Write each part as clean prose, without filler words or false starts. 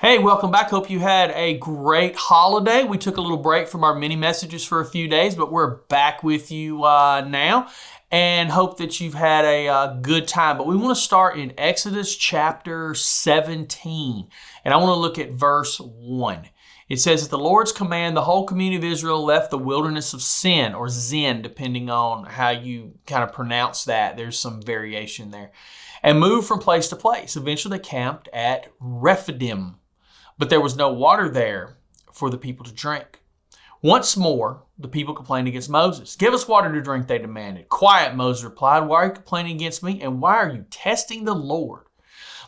Hey, welcome back. Hope you had a great holiday. We took a little break from our mini messages for a few days, but we're back with you now and hope that you've had a good time. But we want to start in Exodus chapter 17, and I want to look at verse 1. It says, at the Lord's command, the whole community of Israel left the wilderness of Sin, or Zin, depending on how you kind of pronounce that. There's some variation there. And moved from place to place. Eventually they camped at Rephidim. But there was no water there for the people to drink. Once more, the people complained against Moses. Give us water to drink, they demanded. Quiet, Moses replied. Why are you complaining against me? And why are you testing the Lord?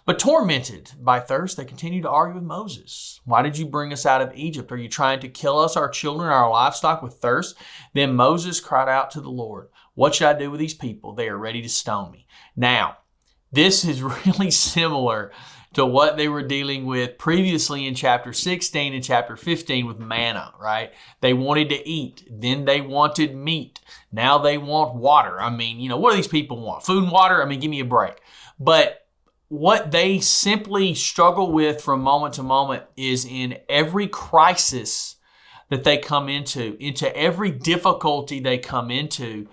But tormented by thirst, they continued to argue with Moses. Why did you bring us out of Egypt? Are you trying to kill us, our children, our livestock with thirst? Then Moses cried out to the Lord. What should I do with these people? They are ready to stone me. Now, this is really similar to what they were dealing with previously in chapter 16 and chapter 15 with manna, right? They wanted to eat. Then they wanted meat. Now they want water. I mean, what do these people want? Food and water? I mean, give me a break. But what they simply struggle with from moment to moment is in every crisis that they come into every difficulty they come into,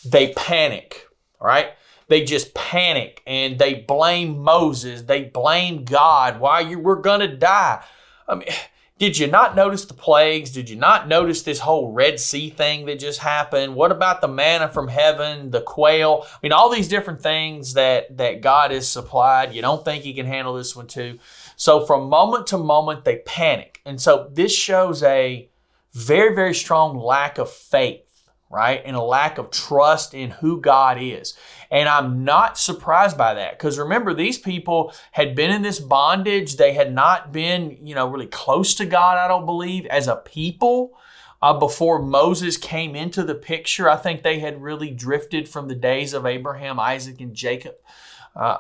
they panic, right? They just panic and they blame Moses. They blame God. We're going to die. I mean, did you not notice the plagues? Did you not notice this whole Red Sea thing that just happened? What about the manna from heaven, the quail? I mean, all these different things that God has supplied. You don't think he can handle this one too. So from moment to moment, they panic. And so this shows a very, very strong lack of faith, right? And a lack of trust in who God is. And I'm not surprised by that because remember, these people had been in this bondage. They had not been, really close to God, I don't believe, as a people before Moses came into the picture. I think they had really drifted from the days of Abraham, Isaac, and Jacob.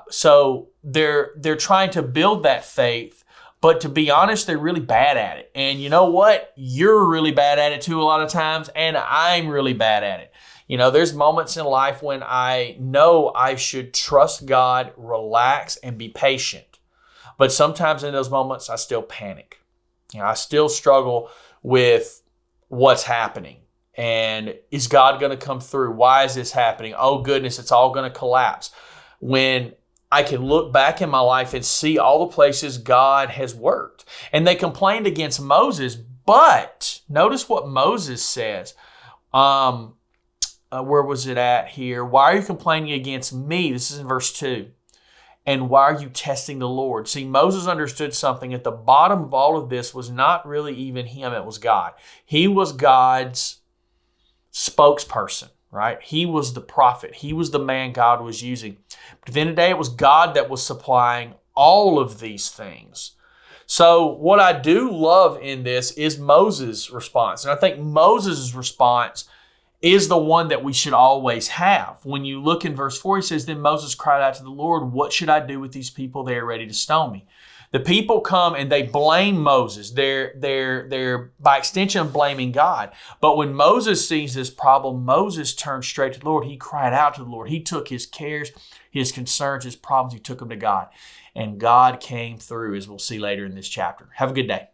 So they're trying to build that faith. But to be honest, they're really bad at it. And you know what? You're really bad at it too a lot of times, and I'm really bad at it. There's moments in life when I know I should trust God, relax, and be patient. But sometimes in those moments, I still panic. I still struggle with what's happening. And is God going to come through? Why is this happening? Oh, goodness, it's all going to collapse. When I can look back in my life and see all the places God has worked. And they complained against Moses, but notice what Moses says. Where was it at here? Why are you complaining against me? This is in verse 2. And why are you testing the Lord? See, Moses understood something. At the bottom of all of this was not really even him, it was God. He was God's spokesperson. Right? He was the prophet. He was the man God was using. But at the end of the day, it was God that was supplying all of these things. So what I do love in this is Moses' response. And I think Moses' response is the one that we should always have. When you look in verse 4, he says, then Moses cried out to the Lord, what should I do with these people? They are ready to stone me. The people come and they blame Moses. They're by extension blaming God. But when Moses sees this problem, Moses turned straight to the Lord. He cried out to the Lord. He took his cares, his concerns, his problems. He took them to God. And God came through, as we'll see later in this chapter. Have a good day.